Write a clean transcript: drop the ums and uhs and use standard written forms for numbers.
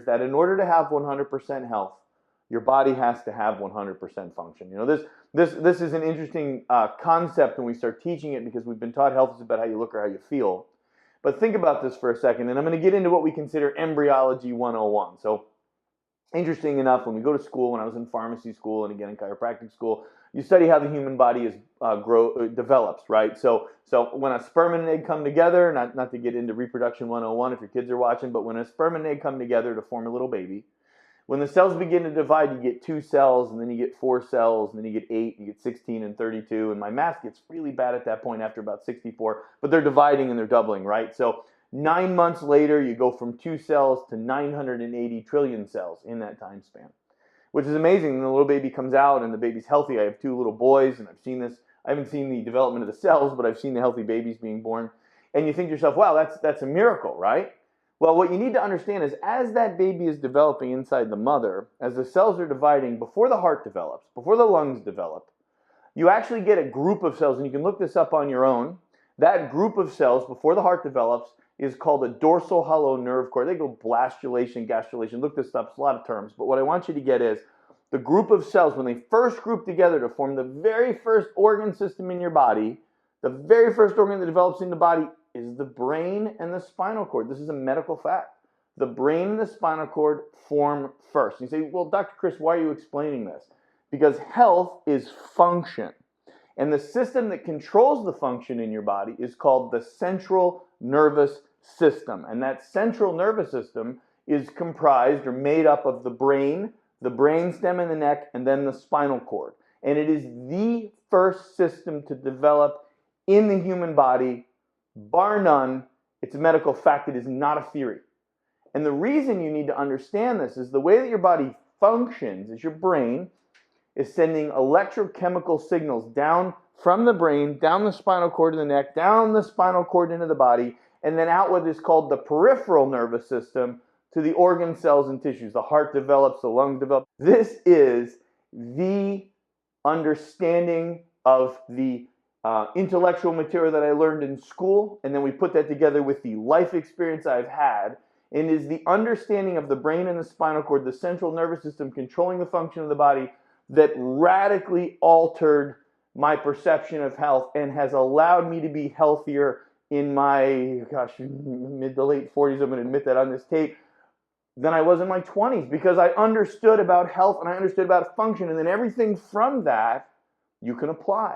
that in order to have 100% health, your body has to have 100% function. You know, this is an interesting concept when we start teaching it, because we've been taught health is about how you look or how you feel. But think about this for a second, and I'm going to get into what we consider embryology 101. So interesting enough, when we go to school, when I was in pharmacy school and again in chiropractic school, you study how the human body is develops, right? So when a sperm and an egg come together, not to get into reproduction 101 if your kids are watching, but when a sperm and an egg come together to form a little baby, when the cells begin to divide, you get 2 cells, and then you get 4 cells, and then you get 8, you get 16 and 32, and my math gets really bad at that point after about 64, but they're dividing and they're doubling, right? So 9 months later, you go from 2 cells to 980 trillion cells in that time span, which is amazing. And the little baby comes out, and the baby's healthy. I have 2 little boys, and I've seen this. I haven't seen the development of the cells, but I've seen the healthy babies being born. And you think to yourself, wow, that's a miracle, right? Well, what you need to understand is as that baby is developing inside the mother, as the cells are dividing, before the heart develops, before the lungs develop, you actually get a group of cells, and you can look this up on your own. That group of cells, before the heart develops, is called a dorsal hollow nerve cord. They go blastulation, gastrulation, look this up, it's a lot of terms. But what I want you to get is the group of cells, when they first group together to form the very first organ system in your body, the very first organ that develops in the body is the brain and the spinal cord. This is a medical fact. The brain and the spinal cord form first. You say, well, Dr. Chris, why are you explaining this? Because health is function. And the system that controls the function in your body is called the central nervous system. And that central nervous system is comprised or made up of the brainstem and the neck, and then the spinal cord. And it is the first system to develop in the human body, bar none. It's a medical fact. It is not a theory. And the reason you need to understand this is the way that your body functions is your brain is sending electrochemical signals down from the brain, down the spinal cord to the neck, down the spinal cord into the body, and then out what is called the peripheral nervous system to the organ cells and tissues. The heart develops, the lungs develop. This is the understanding of the intellectual material that I learned in school, and then we put that together with the life experience I've had, and is the understanding of the brain and the spinal cord, the central nervous system controlling the function of the body, that radically altered my perception of health and has allowed me to be healthier in my, mid to late 40s, I'm going to admit that on this tape, than I was in my 20s, because I understood about health and I understood about function, and then everything from that you can apply.